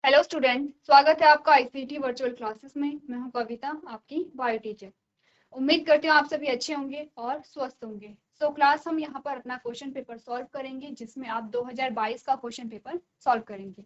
Hello student, स्वागत है आपका आईसीटी वर्चुअल क्लासेस में। मैं हूं कविता, आपकी बायो टीचर। उम्मीद करती हूँ आप सभी अच्छे होंगे और स्वस्थ होंगे। क्लास हम यहाँ पर अपना क्वेश्चन पेपर सॉल्व करेंगे, जिसमें आप 2022 का क्वेश्चन पेपर सॉल्व करेंगे।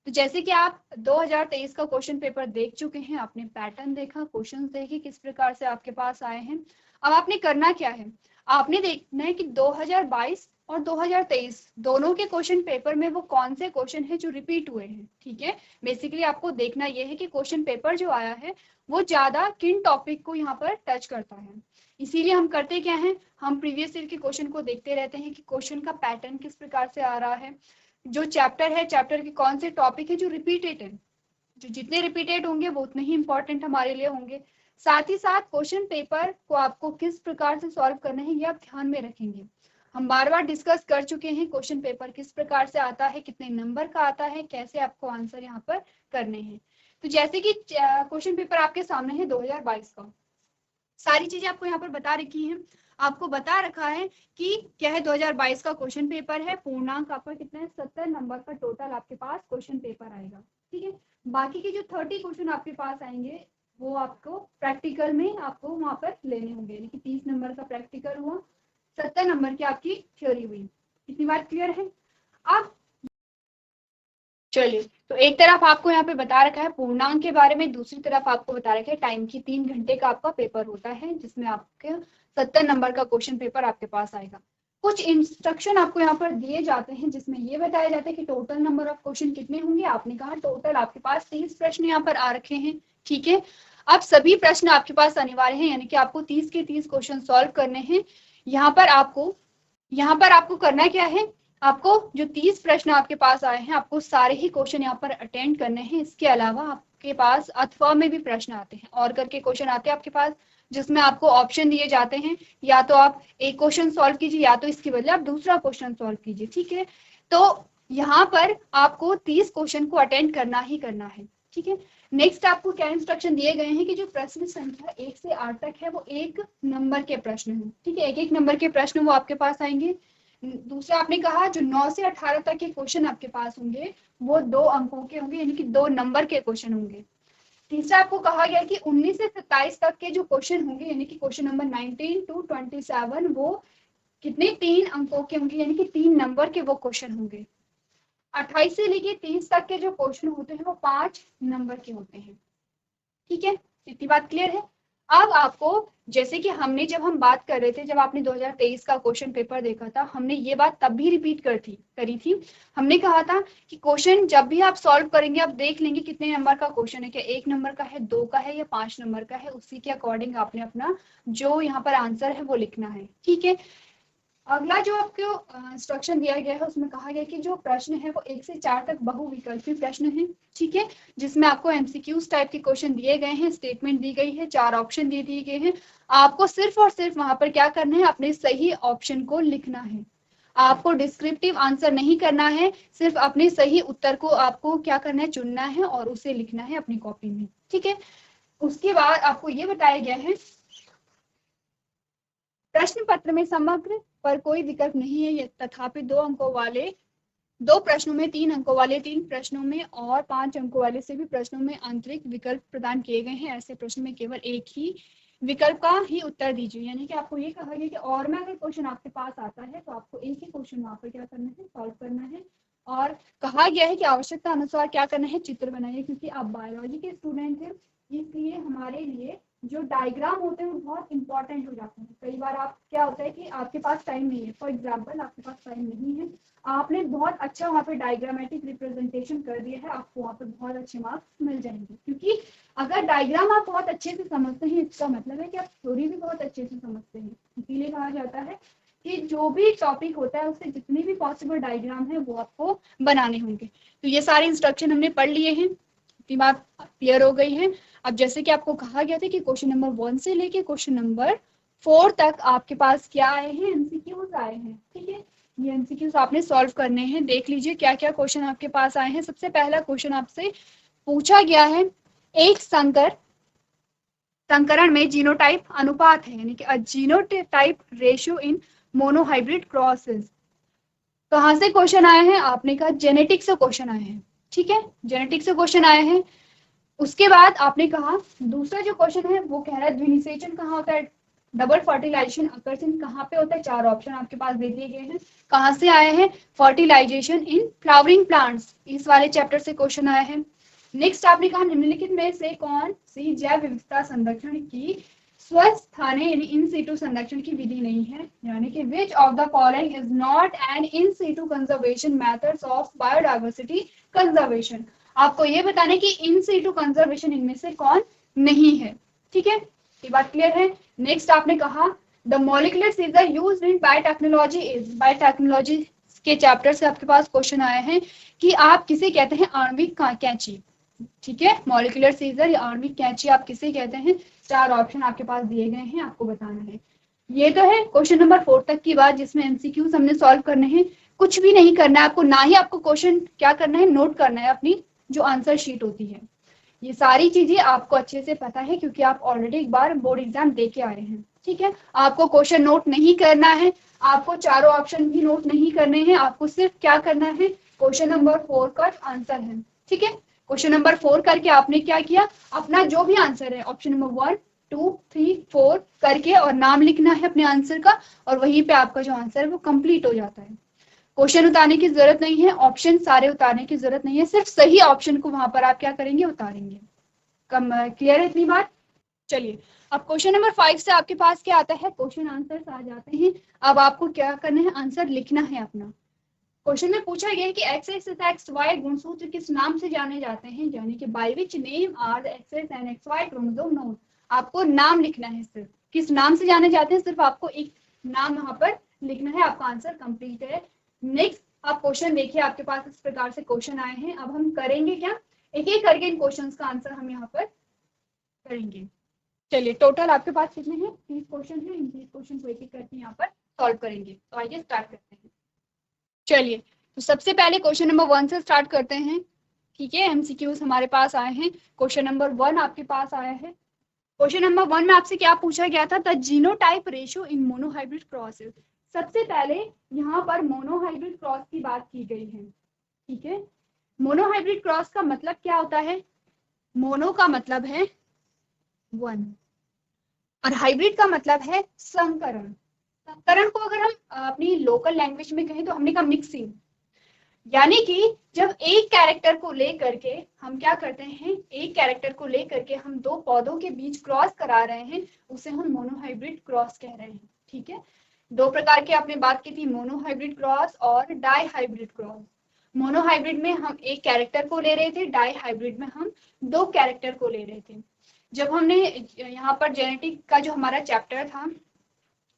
तो जैसे कि आप 2023 का क्वेश्चन पेपर देख चुके हैं, आपने पैटर्न देखा, क्वेश्चंस देखे किस प्रकार से आपके पास आए हैं। अब आपने करना क्या है, आपने देखना है कि 2022 और 2023 दोनों के क्वेश्चन पेपर में वो कौन से क्वेश्चन है जो रिपीट हुए हैं। ठीक है, बेसिकली आपको देखना यह है कि क्वेश्चन पेपर जो आया है वो ज्यादा किन टॉपिक को यहाँ पर टच करता है। इसीलिए हम करते क्या है, हम प्रीवियस ईयर के क्वेश्चन को देखते रहते हैं कि क्वेश्चन का पैटर्न किस प्रकार से आ रहा है, जो चैप्टर है, चैप्टर के कौन से टॉपिक है जो रिपीटेड है। जो जितने रिपीटेड होंगे वो उतने ही इंपॉर्टेंट हमारे लिए होंगे। साथ ही साथ क्वेश्चन पेपर को आपको किस प्रकार से सॉल्व करना है ये आप ध्यान में रखेंगे। हम बार बार डिस्कस कर चुके हैं क्वेश्चन पेपर किस प्रकार से आता है, कितने नंबर का आता है, कैसे आपको आंसर यहाँ पर करने हैं। तो जैसे कि क्वेश्चन पेपर आपके सामने है 2022 का, सारी चीजें आपको यहाँ पर बता रखी हैं। आपको बता रखा है कि क्या है, 2022 का क्वेश्चन पेपर है। पूर्णांक आपका कितना है, 70 नंबर का टोटल आपके पास क्वेश्चन पेपर आएगा। ठीक है, बाकी के जो 30 क्वेश्चन आपके पास आएंगे वो आपको प्रैक्टिकल में आपको वहां पर लेने होंगे, यानी कि 30 नंबर का प्रैक्टिकल हुआ, 70 नंबर की आपकी थ्योरी हुई। इतनी बात क्लियर है। अब चलिए, तो एक तरफ आपको यहाँ पे बता रखा है पूर्णांक के बारे में, दूसरी तरफ आपको बता रखा है टाइम की 3 घंटे का आपका पेपर होता है, जिसमें आपके 70 नंबर का क्वेश्चन पेपर आपके पास आएगा। कुछ इंस्ट्रक्शन आपको यहाँ पर दिए जाते हैं, जिसमें ये बताया जाता है कि टोटल नंबर ऑफ क्वेश्चन कितने होंगे। आपने कहा टोटल आपके पास 30 प्रश्न यहाँ पर आ रखे हैं। ठीक है, अब सभी प्रश्न आपके पास अनिवार्य हैं, यानी कि आपको 30 के 30 क्वेश्चन सॉल्व करने हैं। यहाँ पर आपको करना क्या है, आपको जो 30 प्रश्न आपके पास आए हैं आपको सारे ही क्वेश्चन यहाँ पर अटेंड करने हैं। इसके अलावा आपके पास अथवा में भी प्रश्न आते हैं, और करके क्वेश्चन आते हैं आपके पास, जिसमें आपको ऑप्शन दिए जाते हैं, या तो आप एक क्वेश्चन सॉल्व कीजिए या तो इसके बदले आप दूसरा क्वेश्चन सॉल्व कीजिए। ठीक है, तो यहाँ पर आपको 30 क्वेश्चन को अटेंड करना ही करना है। ठीक है, नेक्स्ट आपको क्या इंस्ट्रक्शन दिए गए हैं कि जो प्रश्न संख्या 1 से 8 तक है वो 1 नंबर के प्रश्न हैं। ठीक है, 1 नंबर के प्रश्न वो आपके पास आएंगे। दूसरा आपने कहा जो 9 से 18 तक के क्वेश्चन आपके पास होंगे वो 2 अंकों के होंगे, यानी कि 2 नंबर के क्वेश्चन होंगे। तीसरा आपको कहा गया कि 19 से 27 तक के जो क्वेश्चन होंगे, यानी कि क्वेश्चन नंबर 19 टू 27, वो कितने 3 अंकों के होंगे, यानी कि 3 नंबर के वो क्वेश्चन होंगे। 28 से लेके 30 तक के जो क्वेश्चन होते हैं वो 5 नंबर के होते हैं। ठीक है, इतनी बात क्लियर है। अब आपको, जैसे कि हमने जब हम बात कर रहे थे, जब आपने 2023 का क्वेश्चन पेपर देखा था, हमने ये बात तब भी रिपीट करी थी। हमने कहा था कि क्वेश्चन जब भी आप सॉल्व करेंगे आप देख लेंगे कितने नंबर का क्वेश्चन है, क्या 1 नंबर का है, 2 का है या 5 नंबर का है। उसी के अकॉर्डिंग आपने अपना जो यहाँ पर आंसर है वो लिखना है। ठीक है, अगला जो आपको इंस्ट्रक्शन दिया गया है उसमें कहा गया कि जो प्रश्न है वो 1 से 4 तक बहुविकल्पी प्रश्न है। ठीक है, जिसमें आपको एमसीक्यूज टाइप के क्वेश्चन दिए गए हैं, स्टेटमेंट दी गई है, 4 ऑप्शन दे दिए गए हैं। आपको सिर्फ और सिर्फ वहां पर क्या करना है, अपने सही ऑप्शन को लिखना है। आपको डिस्क्रिप्टिव आंसर नहीं करना है, सिर्फ अपने सही उत्तर को आपको क्या करना है, चुनना है और उसे लिखना है अपनी कॉपी में। ठीक है, उसके बाद आपको ये बताया गया है प्रश्न पत्र में समग्र पर कोई विकल्प नहीं है, तथापि 2 अंकों वाले 2 प्रश्नों में, 3 अंकों वाले 3 प्रश्नों में और 5 अंकों वाले से भी प्रश्नों में आंतरिक विकल्प प्रदान किए गए हैं। ऐसे प्रश्न में केवल एक ही विकल्प का ही उत्तर दीजिए, यानी कि आपको ये कहा गया कि और में अगर क्वेश्चन आपके पास आता है तो आपको एक ही क्वेश्चन वहां पर क्या करना है, सॉल्व करना है। और कहा गया है कि आवश्यकता अनुसार क्या करना है, चित्र बनाइए, क्योंकि आप बायोलॉजी के स्टूडेंट हैं, इसलिए हमारे लिए जो डायग्राम होते हैं वो बहुत इंपॉर्टेंट हो जाते हैं। कई बार आप क्या होता है कि आपके पास टाइम नहीं है, फॉर एग्जाम्पल आपके पास टाइम नहीं है, आपने बहुत अच्छा वहाँ पे डायग्रामेटिक रिप्रेजेंटेशन कर दिया है, आपको वहाँ पे बहुत अच्छे मार्क्स मिल जाएंगे। क्योंकि अगर डायग्राम आप बहुत अच्छे से समझते हैं इसका मतलब है कि आप थ्योरी भी बहुत अच्छे से समझते हैं। इसीलिए कहा जाता है कि जो भी टॉपिक होता है उससे जितने भी पॉसिबल डायग्राम है वो आपको बनाने होंगे। तो ये सारे इंस्ट्रक्शन हमने पढ़ लिए हैं, इतनी बात क्लियर हो गई है। अब जैसे कि आपको कहा गया था कि क्वेश्चन नंबर 1 से लेके क्वेश्चन नंबर 4 तक आपके पास क्या आए हैं, एमसीक्यूज आए हैं। ठीक है, ये एमसीक्यूज आपने सॉल्व करने हैं। देख लीजिए क्या क्या क्वेश्चन आपके पास आए हैं। सबसे पहला क्वेश्चन आपसे पूछा गया है, एक संकरण में जीनोटाइप अनुपात है, यानी कि genotype ratio in monohybrid crosses. कहाँ से क्वेश्चन आए हैं, आपने कहा जेनेटिक्स से क्वेश्चन आए हैं। ठीक है, जेनेटिक से क्वेश्चन आए हैं। उसके बाद आपने कहा दूसरा जो क्वेश्चन है वो कह रहा है द्विनिषेचन कहाँ होता है, डबल फर्टिलाइजेशन आकर्षण कहाँ पे होता है। चार ऑप्शन आपके पास दे दिए गए हैं। कहाँ से आए हैं, फर्टिलाइजेशन इन फ्लावरिंग प्लांट्स, इस वाले चैप्टर से क्वेश्चन आया है। नेक्स्ट आपने कहा निम्नलिखित में से कौन सी जैव विविधता संरक्षण की स्वस्थाने इन सीटू संरक्षण की विधि नहीं है, यानी कि which of the following is not an in situ conservation methods of biodiversity conservation. आपको ये बताना है कि इन सीटू कंजर्वेशन इनमें से कौन नहीं है। ठीक है, ये बात क्लियर है। नेक्स्ट आपने कहा the molecular scissor used in biotechnology is, biotechnology के चैप्टर से आपके पास क्वेश्चन आए हैं कि आप किसे कहते हैं आणविक कैंची। ठीक है, मॉलिक्यूलर सीजर या आणविक कैंची आप किसे कहते हैं। चार ऑप्शन आपके पास दिए गए हैं, आपको बताना है। ये तो है क्वेश्चन नंबर 4 तक की बात, जिसमें एमसीक्यूज हमने सॉल्व करने हैं। कुछ भी नहीं करना है आपको, ना ही आपको क्वेश्चन क्या करना है, नोट करना है अपनी जो आंसर शीट होती है। ये सारी चीजें आपको अच्छे से पता है क्योंकि आप ऑलरेडी एक बार बोर्ड एग्जाम दे के आए हैं। ठीक है, आपको क्वेश्चन नोट नहीं करना है, आपको चारों ऑप्शन भी नोट नहीं करने हैं, आपको सिर्फ क्या करना है, क्वेश्चन नंबर 4 का आंसर है। ठीक है, क्वेश्चन नंबर 4 करके आपने क्या किया, अपना जो भी आंसर है ऑप्शन नंबर 1 2 3 4 करके और नाम लिखना है अपने आंसर का, और वहीं पे आपका जो आंसर है वो कंप्लीट हो जाता है। क्वेश्चन उतारने की जरूरत नहीं है, ऑप्शन सारे उतारने की जरूरत नहीं है, सिर्फ सही ऑप्शन को वहां पर आप क्या करेंगे, उतारेंगे। कम क्लियर है इतनी बात। चलिए, अब क्वेश्चन नंबर 5 से आपके पास क्या आता है, क्वेश्चन आंसर आ जाते हैं। अब आपको क्या करना है, आंसर लिखना है अपना। क्वेश्चन में पूछा गया है कि एक्स तथा एक्स वाई गुणसूत्र किस नाम से जाने जाते हैं, यानी कि by which name are the X's and X Y chromosome known. आपको नाम लिखना है, सिर्फ किस नाम से जाने जाते हैं, सिर्फ आपको एक नाम वहां पर लिखना है, आपका आंसर कंप्लीट है। नेक्स्ट आप क्वेश्चन देखिए, आपके पास इस प्रकार से क्वेश्चन आए हैं। अब हम करेंगे क्या, एक एक करके इन क्वेश्चन का आंसर हम यहाँ पर करेंगे। चलिए, टोटल आपके पास कितने हैं, 30 क्वेश्चन है। इन 30 क्वेश्चन को एक एक करके यहाँ पर सॉल्व करेंगे। तो आइए स्टार्ट करते हैं। चलिए, तो सबसे पहले क्वेश्चन नंबर 1 से स्टार्ट करते हैं। ठीक है, एमसीक्यूज हमारे पास आए हैं। क्वेश्चन नंबर 1 आपके पास आया है। क्वेश्चन नंबर 1 में आपसे क्या पूछा गया था, the genotype ratio in monohybrid crosses. सबसे पहले यहाँ पर मोनोहाइब्रिड क्रॉस की बात की गई है। ठीक है, मोनोहाइब्रिड क्रॉस का मतलब क्या होता है, मोनो का मतलब है 1 और हाइब्रिड का मतलब है संकरण। संकरण को अगर हम अपनी लोकल लैंग्वेज में कहें तो हमने कहा मिक्सिंग, यानी कि जब एक कैरेक्टर को लेकर के हम क्या करते हैं, एक कैरेक्टर को लेकर के हम दो पौधों के बीच क्रॉस करा रहे हैं, उसे हम मोनोहाइब्रिड क्रॉस कह रहे हैं। ठीक है, दो प्रकार की आपने बात की थी, मोनोहाइब्रिड क्रॉस और डाई हाइब्रिड क्रॉस। मोनोहाइब्रिड में हम एक कैरेक्टर को ले रहे थे, डाई हाइब्रिड में हम दो कैरेक्टर को ले रहे थे। जब हमने यहाँ पर जेनेटिक का जो हमारा चैप्टर था,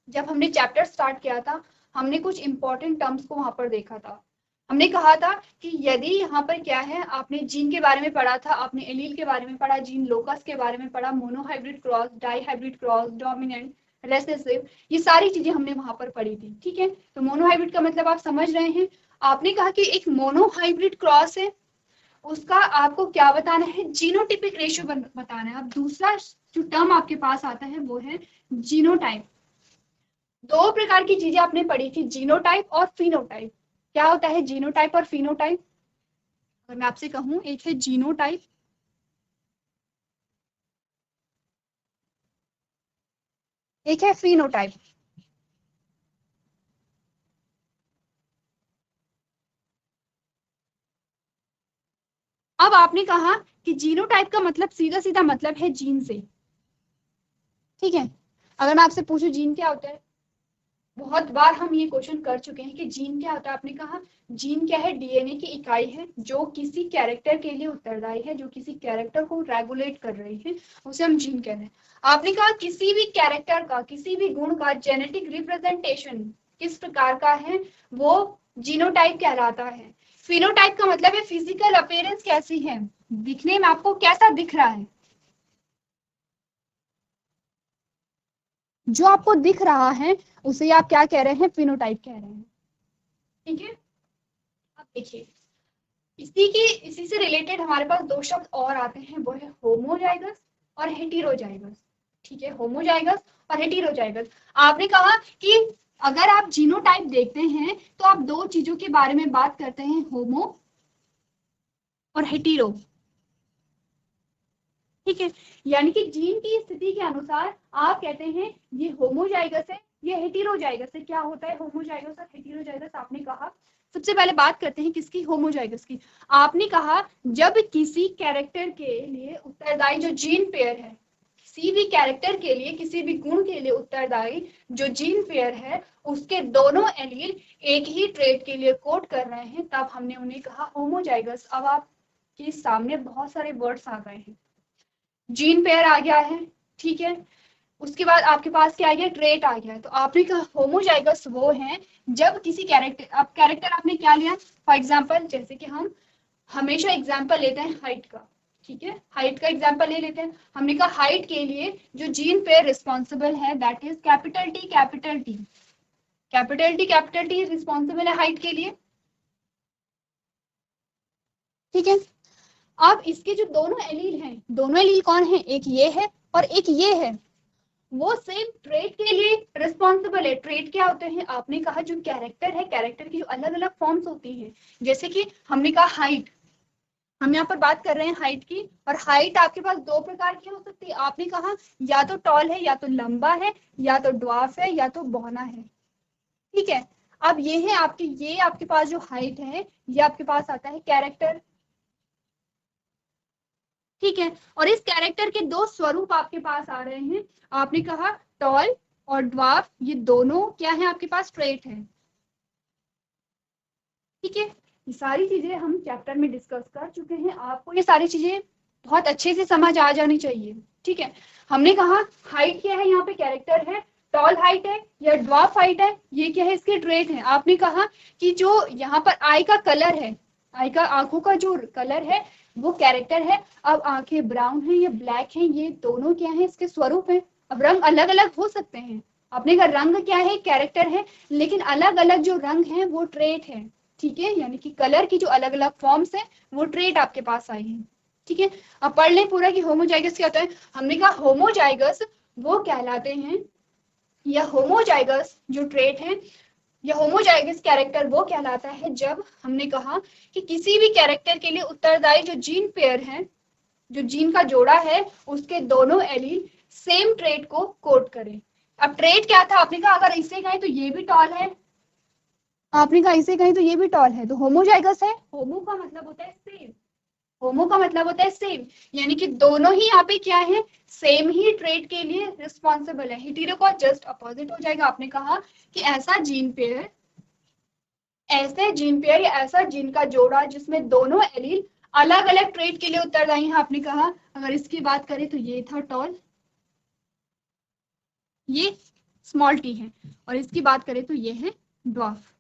जब हमने चैप्टर स्टार्ट किया था, हमने कुछ इंपॉर्टेंट टर्म्स को वहां पर देखा था। हमने कहा था कि यदि यहाँ पर क्या है, आपने जीन के बारे में पढ़ा था, आपने एलील के बारे में पढ़ा, जीन लोकस के बारे में पढ़ा, monohybrid cross, dihybrid cross, dominant, recessive, ये सारी चीजें हमने वहां पर पढ़ी थी। ठीक है, तो मोनोहाइब्रिड का मतलब आप समझ रहे हैं। आपने कहा कि एक मोनोहाइब्रिड क्रॉस है, उसका आपको क्या बताना है, जीनोटिपिक रेशियो बताना है। अब दूसरा जो टर्म आपके पास आता है वो है जीनोटाइप। दो प्रकार की चीजें आपने पढ़ी थी, जीनोटाइप और फिनोटाइप। क्या होता है जीनोटाइप और फिनोटाइप, अगर मैं आपसे कहूं, एक है जीनोटाइप, एक है फिनोटाइप। अब आपने कहा कि जीनोटाइप का मतलब सीधा सीधा मतलब है जीन से। ठीक है, अगर मैं आपसे पूछूं जीन क्या होता है, बहुत बार हम ये क्वेश्चन कर चुके हैं कि जीन क्या होता है। आपने कहा जीन क्या है, डीएनए की इकाई है जो किसी कैरेक्टर के लिए उत्तरदायी है, जो किसी कैरेक्टर को रेगुलेट कर रही है, उसे हम जीन कह रहे हैं। आपने कहा किसी भी कैरेक्टर का, किसी भी गुण का जेनेटिक रिप्रेजेंटेशन किस प्रकार का है, वो जीनोटाइप कहलाता है। फिनोटाइप का मतलब है फिजिकल अपीयरेंस कैसी है, दिखने में आपको कैसा दिख रहा है, जो आपको दिख रहा है उसे आप क्या कह रहे हैं, फिनोटाइप कह रहे हैं। ठीक है, अब देखिए, इसी से रिलेटेड हमारे पास दो शब्द और आते हैं, वो है होमोजाइगस और हेटेरोजाइगस। ठीक है, होमोजाइगस और हेटेरोजाइगस। आपने कहा कि अगर आप जीनोटाइप देखते हैं तो आप दो चीजों के बारे में बात करते हैं, होमो और हेटेरो। ठीक है, यानी कि जीन की स्थिति के अनुसार आप कहते हैं ये होमोजाइगस है, ये हेटेरोजाइगस है। क्या होता है होमोजाइगस और हेटेरोजाइगस? आपने कहा सबसे पहले बात करते हैं किसकी, होमोजाइगस की। आपने कहा जब किसी कैरेक्टर के लिए उत्तरदायी जो जीन पेयर है, किसी भी कैरेक्टर के लिए, किसी भी गुण के लिए उत्तरदायी जो जीन पेयर है, उसके दोनों एलील एक ही ट्रेट के लिए कोड कर रहे हैं, तब हमने उन्हें कहा होमोजाइगस। अब आपके सामने बहुत सारे वर्ड्स आ गए हैं, जीन पेयर आ गया है, ठीक है, उसके बाद आपके पास क्या आ गया, ट्रेट आ गया है। तो आपने कहा होमोजाइगस वो है जब किसी कैरेक्टर, अब कैरेक्टर आपने क्या लिया, फॉर एग्जांपल जैसे कि हम हमेशा एग्जांपल लेते हैं हाइट का, ठीक है, हाइट का एग्जांपल ले लेते हैं। हमने कहा हाइट के लिए जो जीन पेयर रिस्पॉन्सिबल है that is capital T capital T, capital T responsible है हाइट के लिए, ठीक है। अब इसके जो दोनों एलील हैं, दोनों एलील कौन है, एक ये है और एक ये है, वो सेम ट्रेट के लिए रिस्पॉन्सिबल है। ट्रेट क्या होते हैं, आपने कहा जो कैरेक्टर है, कैरेक्टर की जो अलग अलग फॉर्म्स होती हैं, जैसे कि हमने कहा हाइट, हम यहाँ पर बात कर रहे हैं हाइट की, और हाइट आपके पास दो प्रकार की हो सकती है। आपने कहा या तो टॉल है, या तो लंबा है, या तो ड्वार्फ है, या तो बौना है, ठीक है। अब ये है आपके, ये आपके पास जो हाइट है, ये आपके पास आता है कैरेक्टर, ठीक है। और इस कैरेक्टर के दो स्वरूप आपके पास आ रहे हैं। आपने कहा टॉल और ड्वार्फ, ये दोनों क्या है आपके पास, ट्रेट है, ठीक है। ये सारी चीजें हम चैप्टर में डिस्कस कर चुके हैं, आपको ये सारी चीजें बहुत अच्छे से समझ आ जानी चाहिए, ठीक है। हमने कहा हाइट क्या है, यहाँ पे कैरेक्टर है, टॉल हाइट है या ड्वार्फ हाइट है, ये क्या है, इसके ट्रेट है। आपने कहा कि जो यहाँ पर आई का कलर है, आई का आंखों का जो कलर है वो कैरेक्टर है। अब आंखें ब्राउन है या ब्लैक है, ये दोनों क्या है, इसके स्वरूप है। अब रंग अलग अलग हो सकते हैं, अपने का रंग क्या है, कैरेक्टर है, लेकिन अलग अलग जो रंग है वो ट्रेट है, ठीक है। यानी कि कलर की जो अलग अलग फॉर्म्स है वो ट्रेट आपके पास आई है, ठीक है। अब पढ़ लें पूरा कि होमोजाइगस क्या होता है। हमने कहा होमोजाइगस वो कहलाते हैं, या होमोजाइगस जो ट्रेट है, या होमोजाइगस कैरेक्टर वो कहलाता है जब हमने कहा कि किसी भी कैरेक्टर के लिए उत्तरदायी जो जीन पेयर है, जो जीन का जोड़ा है, उसके दोनों एलील सेम ट्रेट को कोड करें। अब ट्रेट क्या था, आपने कहा अगर इसे कहें तो ये भी टॉल है, आपने कहा इसे कहें तो ये भी टॉल है, तो होमोजाइगस है। होमो का मतलब होता है सेम, होमो का मतलब होता है सेम, यानी कि दोनों ही यहाँ पे क्या है, सेम ही ट्रेट के लिए रिस्पॉन्सिबल है। हेटेरो का जस्ट अपोजिट हो जाएगा। आपने कहा कि ऐसा जीन पेयर, ऐसे जीन पेयर या ऐसा जीन का जोड़ा जिसमें दोनों एलील अलग अलग ट्रेट के लिए उत्तरदायी हैं। आपने कहा अगर इसकी बात करें तो ये था टॉल, ये स्मॉल टी है, और इसकी बात करें तो ये है ड्वार्फ,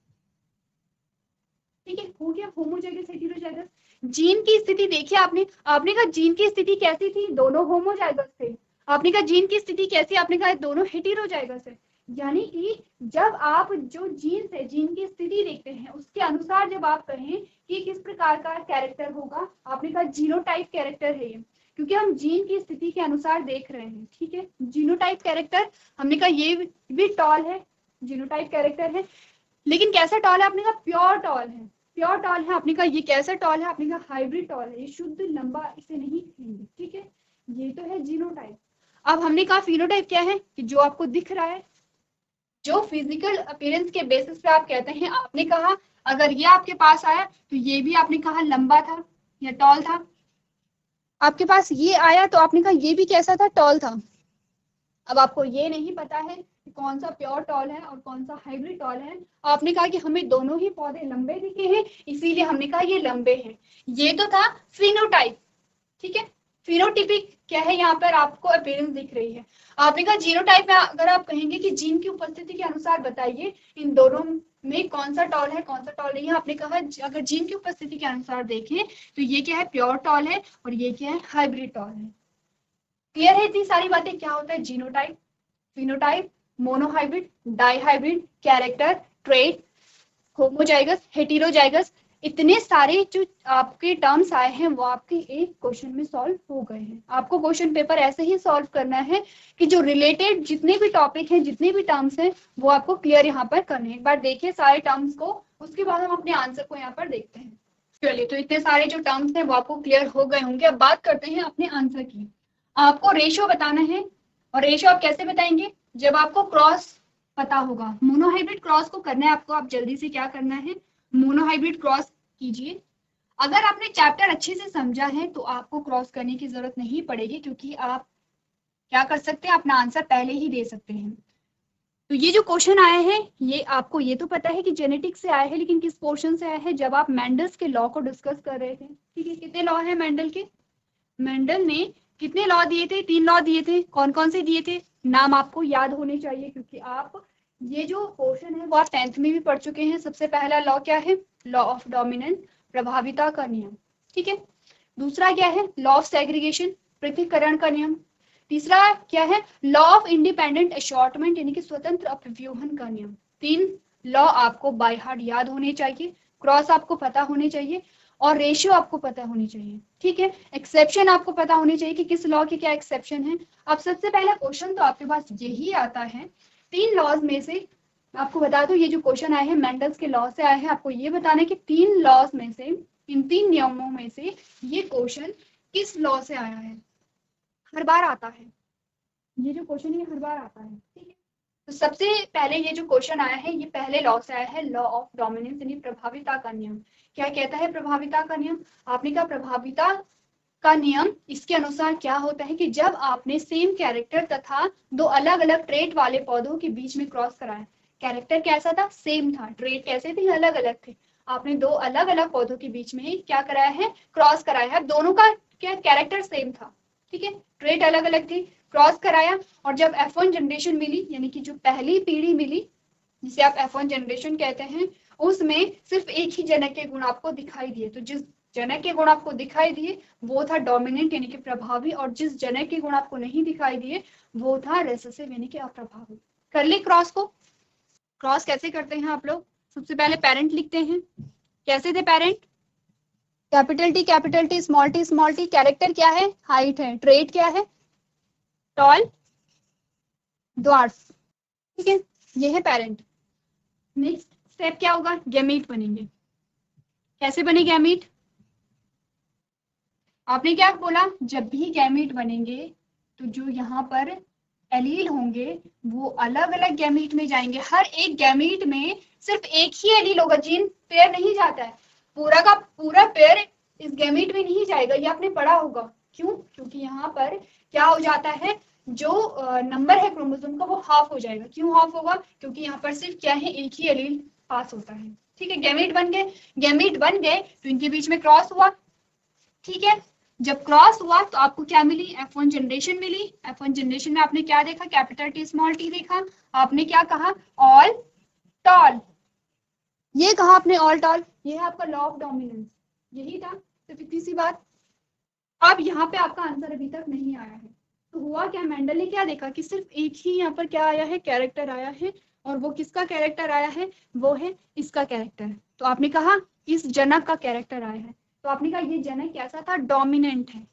ठीक है। हो गया होमोजाइगस हेटेरोजाइगस। जीन की स्थिति देखिए, आपने आपने कहा जीन की स्थिति कैसी थी, दोनों होमोजाइगस थे। आपने कहा जीन की स्थिति कैसी, आपने कहा दोनों हेटेरोजाइगस है। यानी कि जब आप जो जीन से जीन की स्थिति देखते हैं उसके अनुसार जब आप कहें कि किस प्रकार का कैरेक्टर होगा, आपने कहा जीनोटाइप कैरेक्टर है ये, क्योंकि हम जीन की स्थिति के अनुसार देख रहे हैं, ठीक है। जीनोटाइप कैरेक्टर, हमने कहा ये भी टॉल है, जीनोटाइप कैरेक्टर है, लेकिन कैसा टॉल है, आपने कहा प्योर टॉल है, प्योर टॉल है। आपने कहा ये कैसा टॉल है, आपने कहा हाइब्रिड टॉल है, ये शुद्ध लंबा इसे नहीं कहेंगे, ठीक है। ये तो है जीनोटाइप। अब हमने कहा फिनोटाइप क्या है, कि जो आपको दिख रहा है, जो फिजिकल अपीयरेंस के बेसिस पे आप कहते हैं। आपने कहा अगर ये आपके पास आया तो ये भी आपने कहा लंबा था या टॉल था, आपके पास ये आया तो आपने कहा ये भी कैसा था, टॉल था। अब आपको ये नहीं पता है कि कौन सा प्योर टॉल है और कौन सा हाइब्रिड टॉल है। आपने कहा कि हमें दोनों ही पौधे लंबे दिखे हैं, इसीलिए हमने कहा ये लंबे हैं। ये तो था फिनोटाइप, ठीक है। फिनोटिपिक क्या है, यहाँ पर आपको अपीयरेंस दिख रही है। आपने कहा जीनोटाइप में अगर आप कहेंगे कि जीन की उपस्थिति के अनुसार बताइए इन दोनों में कौन सा टॉल है कौन सा टॉल नहीं है, आपने कहा अगर जीन की उपस्थिति के अनुसार देखें तो ये क्या है, प्योर टॉल है, और ये क्या है, हाइब्रिड टॉल है। क्लियर है इतनी सारी बातें। क्या होता है genotype, phenotype, monohybrid, dihybrid, character, trait, homozygous, heterozygous, इतने सारे जो आपके टर्म्स आए हैं वो आपके एक क्वेश्चन में सॉल्व हो गए हैं। आपको क्वेश्चन पेपर ऐसे ही सॉल्व करना है कि जो रिलेटेड जितने भी टॉपिक हैं, जितने भी टर्म्स हैं, वो आपको क्लियर यहाँ पर करने हैं। एक बार देखिए सारे टर्म्स को, उसके बाद हम अपने आंसर को यहाँ पर देखते हैं। चलिए, तो इतने सारे जो टर्म्स हैं वो आपको क्लियर हो गए होंगे। अब बात करते हैं अपने आंसर की। आपको रेशियो बताना है, और रेशियो आप कैसे बताएंगे, जब आपको क्रॉस पता होगा। मोनोहाइब्रिड क्रॉस को करना है आपको, आप जल्दी से क्या करना है, मोनोहाइब्रिड क्रॉस कीजिए। अगर आपने चैप्टर अच्छे से समझा है तो आपको क्रॉस करने की जरूरत नहीं पड़ेगी, क्योंकि आप क्या कर सकते हैं, अपना आंसर पहले ही दे सकते हैं। तो ये जो क्वेश्चन आया है, ये आपको ये तो पता है कि जेनेटिक्स से आया है, लेकिन किस पोर्शन से आया है, जब आप मेंडल्स के लॉ को डिस्कस कर रहे थे। ठीक है, कितने लॉ है मेंडल के, मेंडल ने कितने लॉ दिए थे, 3 लॉ दिए थे। कौन कौन से दिए थे, नाम आपको याद होने चाहिए, क्योंकि आप ये जो पोर्शन है वो आप 10th में भी पढ़ चुके हैं। सबसे पहला लॉ क्या है, लॉ ऑफ डोमिनेंस, प्रभाविता का नियम। ठीक है, दूसरा क्या है, लॉ ऑफ सेग्रीगेशन, पृथक्करण का नियम। तीसरा क्या है, लॉ ऑफ इंडिपेंडेंट अशॉर्टमेंट, यानी कि स्वतंत्र अपव्यूहन का नियम। 3 लॉ आपको बाय हार्ट याद होने चाहिए, क्रॉस आपको पता होने चाहिए, और रेशियो आपको पता होनी चाहिए। ठीक है, एक्सेप्शन आपको पता होनी चाहिए कि किस लॉ के क्या एक्सेप्शन है। अब सबसे पहला क्वेश्चन तो आपके पास यही आता है, 3 लॉज में से आपको बता दो, ये जो क्वेश्चन आए हैं मेंडल्स के लॉ से आए हैं। आपको ये बताना है कि 3 लॉज में से, इन 3 नियमों में से ये क्वेश्चन किस लॉ से आया है। हर बार आता है ये जो क्वेश्चन है, हर बार आता है। ठीक है, तो सबसे पहले ये जो क्वेश्चन आया है, ये पहले लॉ से आया है, लॉ ऑफ डोमिनेंस, यानी प्रभाविता का नियम। क्या कहता है प्रभाविता का नियम, आपने कहा प्रभाविता का नियम, इसके अनुसार क्या होता है कि जब आपने सेम कैरेक्टर तथा 2 अलग अलग ट्रेट वाले पौधों के बीच में क्रॉस कराया, कैरेक्टर कैसा था, सेम था, ट्रेट कैसे थे, अलग अलग थे, आपने 2 अलग अलग पौधों के बीच में क्या कराया है, क्रॉस कराया है, दोनों का क्या कैरेक्टर सेम था। ठीक है, ट्रेट अलग अलग थी, क्रॉस कराया, और जब F1 जनरेशन मिली, यानी कि जो पहली पीढ़ी मिली, जिसे आप F1 जनरेशन कहते हैं, उसमें सिर्फ एक ही जनक के गुण आपको दिखाई दिए। तो जिस जनक के गुण आपको दिखाई दिए वो था डोमिनेंट, यानी कि प्रभावी, और जिस जनक के गुण आपको नहीं दिखाई दिए वो था रेसेसिव, यानी कि अप्रभावी। कर ली क्रॉस को। क्रॉस कैसे करते हैं आप लोग, सबसे पहले पेरेंट लिखते हैं। कैसे थे parent, capital T small T, character क्या है, हाइट है, ट्रेट क्या है, टॉल, ड्वार्फ। ठीक है, ये है पेरेंट। नेक्स्ट स्टेप क्या होगा, गैमीट बनेंगे। कैसे बने गैमीट, आपने क्या बोला, जब भी गैमीट बनेंगे तो जो यहाँ पर एलील होंगे वो अलग अलग गैमीट में जाएंगे। हर एक गैमीट में सिर्फ एक ही एलील होगा, जीन पेयर नहीं जाता है, पूरा का पूरा पेयर इस गैमीट में नहीं जाएगा, ये आपने पढ़ा होगा। क्यों, क्योंकि यहाँ पर क्या हो जाता है, जो नंबर है क्रोमोसोम का वो हाफ हो जाएगा। क्यों हाफ होगा, क्योंकि यहाँ पर सिर्फ क्या है, एक ही एलील पास होता है। ठीक है, गैमीट बन गए, गैमीट बन गए तो इनके बीच में क्रॉस हुआ। ठीक है, जब क्रॉस हुआ तो आपको क्या मिली, F1 जनरेशन मिली। F1 जनरेशन में आपने क्या देखा, कैपिटल टी स्मॉल टी देखा। आपने क्या कहा, ऑल टॉल, ये कहा आपने ऑल टॉल, ये है आपका लॉ ऑफ डोमिनेंस, यही था, सिर्फ इतनी सी बात। अब यहाँ पे आपका आंसर अभी तक नहीं आया है, तो हुआ क्या, मेंडल ने क्या देखा कि सिर्फ एक ही यहाँ पर क्या आया है, कैरेक्टर आया है, और वो किसका कैरेक्टर आया है, वो है इसका कैरेक्टर। तो आपने कहा इस जनक का कैरेक्टर आया है, तो आपने कहा ये जनक कैसा था, डोमिनेंट है।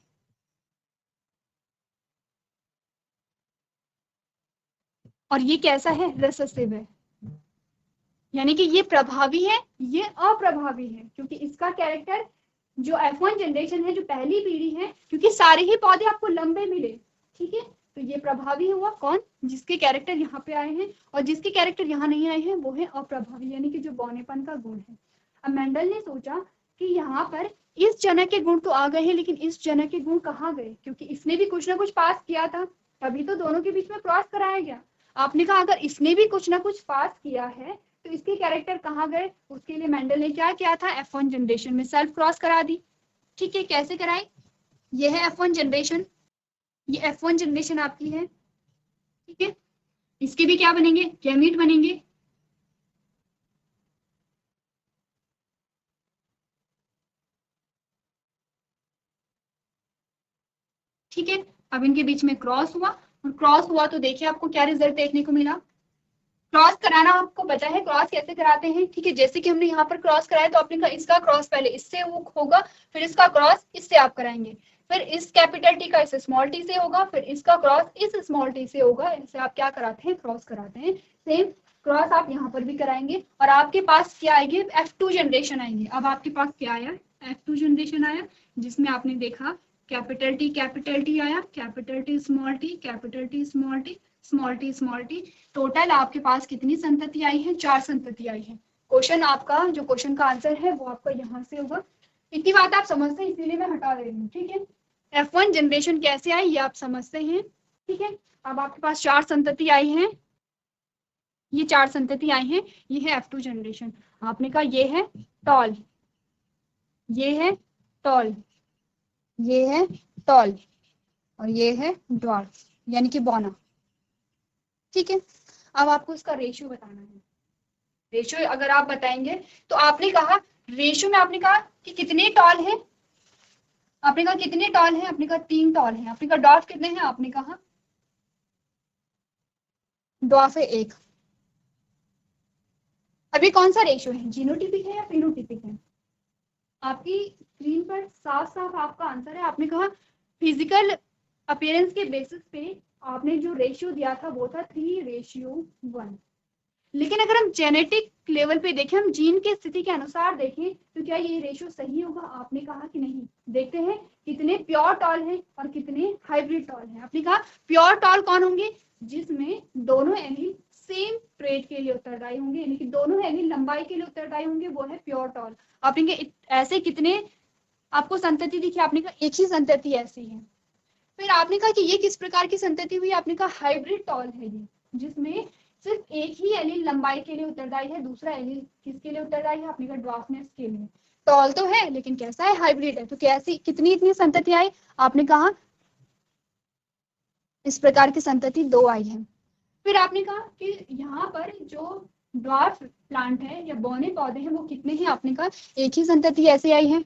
और ये कैसा है, रेसेसिव है, यानी कि ये प्रभावी है, ये अप्रभावी है, क्योंकि इसका कैरेक्टर जो F1 जनरेशन है, जो पहली पीढ़ी है, क्योंकि सारे ही पौधे आपको लंबे मिले। ठीक है, तो ये प्रभावी हुआ कौन, जिसके कैरेक्टर यहाँ पे आए हैं, और जिसके कैरेक्टर यहाँ नहीं आए हैं वो है अप्रभावी, यानी कि जो बौनेपन का गुण है। अब मेंडल ने सोचा कि यहाँ पर इस जनक के गुण तो आ गए हैं, लेकिन इस जनक के गुण कहाँ गए, क्योंकि इसने भी कुछ ना कुछ पास किया था, तभी तो दोनों के बीच में क्रॉस कराया गया। आपने कहा अगर इसने भी कुछ ना कुछ पास किया है तो इसके कैरेक्टर कहाँ गए, उसके लिए मेंडल ने क्या किया था, F1 जनरेशन में सेल्फ क्रॉस करा दी। ठीक है, कैसे कराई, ये है F1 जनरेशन, ये F1 जनरेशन आपकी है। ठीक है, इसके भी क्या बनेंगे, गैमीट बनेंगे। ठीक है, अब इनके बीच में क्रॉस हुआ, और क्रॉस हुआ तो देखिए आपको क्या रिजल्ट देखने को मिला। क्रॉस कराना आपको पता है, क्रॉस कैसे कराते हैं। ठीक है, जैसे कि हमने यहाँ पर क्रॉस कराया तो आपने कहा इसका क्रॉस पहले इससे वो होगा, फिर इसका क्रॉस इससे आप कराएंगे, फिर इस कैपिटल टी का इस स्मॉल टी से होगा, फिर इसका क्रॉस इस स्मॉल टी से होगा। ऐसे आप क्या कराते हैं, क्रॉस कराते हैं। सेम क्रॉस आप यहाँ पर भी कराएंगे, और आपके पास क्या आएगी, F2 जनरेशन आएंगे। अब आपके पास क्या आया, F2 जनरेशन आया, जिसमें आपने देखा कैपिटल टी आया, capital T, small T, capital T, small T, small T, small T. Total आपके पास कितनी संतति आई है? 4 संतति आई है। क्वेश्चन आपका, जो क्वेश्चन का आंसर है वो आपका यहाँ से होगा। इतनी बात आप समझते हैं, इसीलिए मैं हटा रही हूँ, ठीक है। F1 जनरेशन कैसे आई ये आप समझते हैं, ठीक है। अब आपके पास 4 संतति आई है, ये 4 संतति आई हैं, ये है F2 जनरेशन। आपने कहा ये है टॉल, ये है टॉल, ये है टॉल, और ये है ड्वार्फ, यानी कि बॉना, ठीक है। अब आपको इसका रेशियो बताना है। रेशियो अगर आप बताएंगे तो आपने कहा, रेशियो में आपने कहा कि कितने टॉल है, आपने कहा कितने टॉल है, आपने कहा 3 टॉल है, आपने कहा ड्वार्फ कितने हैं, आपने कहा ड्वार्फ है 1। अभी कौन सा रेशियो है, जीनोटिपिक है या फिनोटिपिक है? आपकी स्क्रीन पर साफ साफ आपका आंसर है। आपने कहा फिजिकल अपीयरेंस के बेसिस पे आपने जो रेशियो दिया था वो था 3:1। लेकिन अगर हम जेनेटिक लेवल पे देखें, हम जीन के स्थिति के अनुसार देखें, तो क्या ये रेशियो सही होगा? आपने कहा कि नहीं। देखते हैं कितने प्योर टॉल हैं और कितने हाइब्रिड टॉल हैं। आपने कहा प्योर टॉल कौन होंगे? जिसमें दोनों एलील सेम ट्रेट के लिए उत्तरदायी होंगे, यानी कि दोनों एलील लंबाई के लिए उत्तरदायी होंगे, वो है प्योर टॉल। आपने ऐसे कितने आपको संतति दिखी? आपने कहा एक ही संतति ऐसी है। फिर आपने कहा कि ये किस प्रकार की संतति हुई? आपने कहा हाइब्रिड टॉल है ये, जिसमें सिर्फ एक ही एलील लंबाई के लिए उत्तरदायी है, दूसरा एलील किसके लिए उत्तरदायी है? आपने कहा ड्वार्फनेस के लिए। टॉल तो है लेकिन कैसा है? हाइब्रिड है। तो कैसी, कितनी इतनी संतति आई? आपने कहा इस प्रकार की संतति 2 आई है। फिर आपने कहा कि यहाँ पर जो ड्वार्फ प्लांट है या बौने पौधे हैं वो कितने हैं? आपने कहा एक ही संतति ऐसे आई है।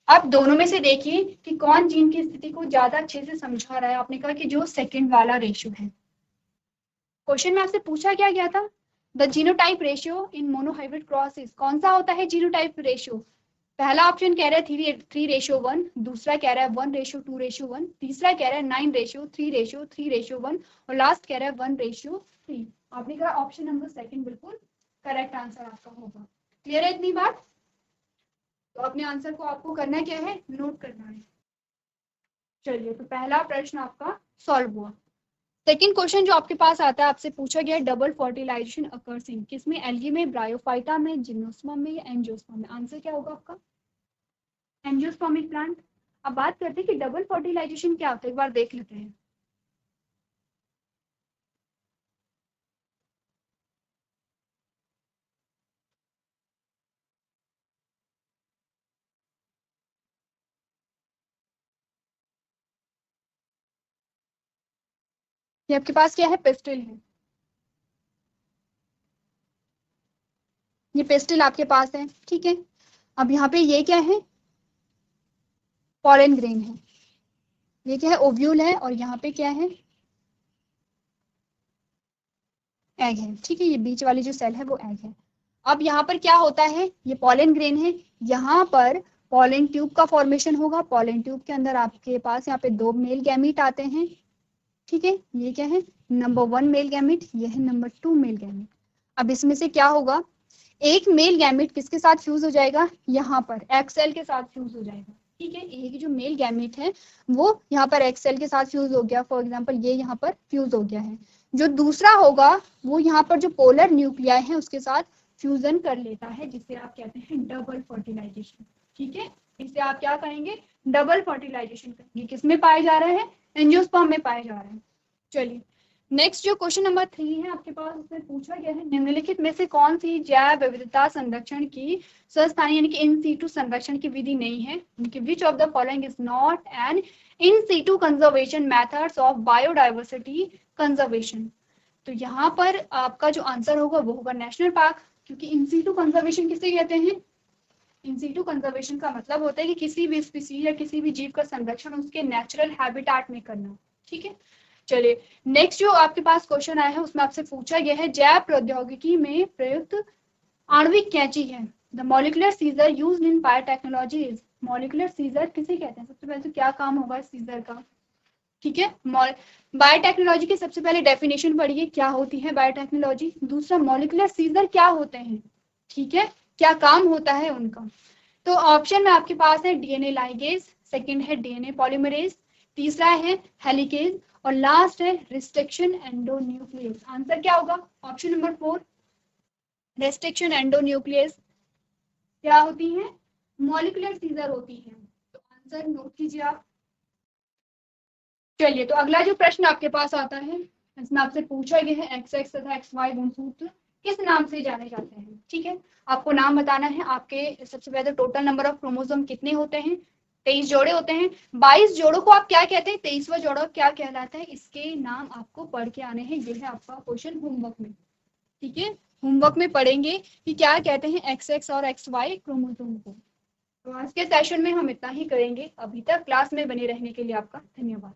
आप दोनों में से देखिए कि कौन जीन की स्थिति को ज्यादा अच्छे से समझा रहा है। आपने कहा कि जो सेकंड वाला रेशियो है। क्वेश्चन में आपसे पूछा क्या गया था? The genotype ratio in monohybrid crosses. कौन सा होता है जीनोटाइप रेशियो? पहला ऑप्शन कह रहा है 3:1, दूसरा कह रहा है 1:2:1, तीसरा कह रहा है 9:3:3:1 और लास्ट कह रहा है 1:3। आपने कहा ऑप्शन नंबर सेकंड बिल्कुल करेक्ट आंसर आपका होगा। क्लियर है इतनी बात? तो अपने आंसर को आपको करना क्या है? नोट करना है। चलिए, तो पहला प्रश्न आपका सॉल्व हुआ। सेकंड क्वेश्चन जो आपके पास आता है, आपसे पूछा गया डबल फर्टिलाइजेशन अकर्स इन किसमें? एल्गी में, ब्रायोफाइटा में, जिम्नोस्पर्म में या एंजियोस्पर्म में? आंसर क्या होगा आपका? Angiospermic plant. अब बात करते हैं कि डबल फर्टिलाइजेशन क्या होता है, एक बार देख लेते हैं। ये आपके पास क्या है? पिस्टिल है। ये पिस्टिल आपके पास है, ठीक है। अब यहाँ पे ये क्या है? पॉलन ग्रेन है। ये क्या है? ओव्यूल है। और यहाँ पे क्या है? एग है, ठीक है। ये बीच वाली जो सेल है वो एग है। अब यहाँ पर क्या होता है? ये पॉलन ग्रेन है। यहाँ पर पॉलन ट्यूब का फॉर्मेशन होगा। पॉलन ट्यूब के अंदर आपके पास यहाँ पे 2 मेल गैमीट आते हैं, ठीक है। ये क्या है? नंबर 1 मेल गैमीट, ये है नंबर 2 मेल गैमीट। अब इसमें से क्या होगा? एक मेल गैमीट किसके साथ फ्यूज हो जाएगा? यहाँ पर एग सेल के साथ फ्यूज हो जाएगा, ठीक है। एक जो मेल गैमीट है वो यहाँ पर एग सेल के साथ फ्यूज हो गया। फॉर एग्जांपल ये यहाँ पर फ्यूज हो गया है। जो दूसरा होगा वो यहाँ पर जो पोलर न्यूक्लियाई है उसके साथ फ्यूजन कर लेता है, जिसे आप कहते हैं डबल फर्टिलाइजेशन, ठीक है। इसे आप क्या कहेंगे? डबल फर्टिलाइजेशन कहेंगे। किसमें पाए जा रहे हैं? एंजियोस्पर्म में पाए जा रहे हैं। चलिए, नेक्स्ट जो क्वेश्चन नंबर 3 है आपके पास, उसमें पूछा गया है निम्नलिखित में से कौन सी जैव विविधता संरक्षण की स्वस्थानी यानी कि इन सीटू संरक्षण की विधि नहीं है? Which of the following is not an in situ conservation methods of biodiversity conservation? तो यहाँ पर आपका जो आंसर होगा वो होगा नेशनल पार्क, क्योंकि इन सीटू कंजर्वेशन किसे कहते हैं? इन सीटू कंजर्वेशन का मतलब होता है कि किसी भी स्पीसीज या किसी भी जीव का संरक्षण उसके नेचुरल हैबिटेट में करना, ठीक है। चलिए, नेक्स्ट जो आपके पास क्वेश्चन आया है उसमें आपसे पूछा गया है जैव प्रौद्योगिकी में प्रयुक्त आणविक कैंची है। The molecular scissor used in biotechnology is. Molecular scissor किसे कहते हैं? सबसे पहले तो क्या काम होगा सीजर का, ठीक है। बायोटेक्नोलॉजी की सबसे पहले डेफिनेशन पढ़िए, क्या होती है बायोटेक्नोलॉजी। दूसरा, मॉलिक्यूलर सीजर क्या होते हैं, ठीक है। क्या काम होता है उनका। तो ऑप्शन में आपके पास है डीएनए लाइगेज, सेकंड है डीएनए पॉलीमरेज, तीसरा है हेलिकेज और लास्ट है रिस्ट्रिक्शन एंडोन्यूक्लियस। आंसर क्या होगा? ऑप्शन नंबर 4 रिस्ट्रिक्शन एंडोन्यूक्लियस क्या होती है? मॉलिक्यूलर सीजर होती है। तो आंसर नोट कीजिए आप। चलिए, तो अगला जो प्रश्न आपके पास आता है इसमें आपसे पूछा गया है एक्स एक्स तथा एक्स वाई गुणसूत्र किस नाम से जाने जाते हैं। ठीक है, आपको नाम बताना है। आपके सबसे पहले टोटल नंबर ऑफ क्रोमोसोम कितने होते हैं? 23 जोड़े होते हैं। 22 जोड़ों को आप क्या कहते हैं? 23वां जोड़ा क्या कहलाता है? इसके नाम आपको पढ़ के आने हैं। ये है आपका क्वेश्चन होमवर्क में। ठीक है, होमवर्क में पढ़ेंगे कि क्या कहते हैं एक्स एक्स और एक्स वाई क्रोमोसोम को। तो आज के सेशन में हम इतना ही करेंगे। अभी तक क्लास में बने रहने के लिए आपका धन्यवाद।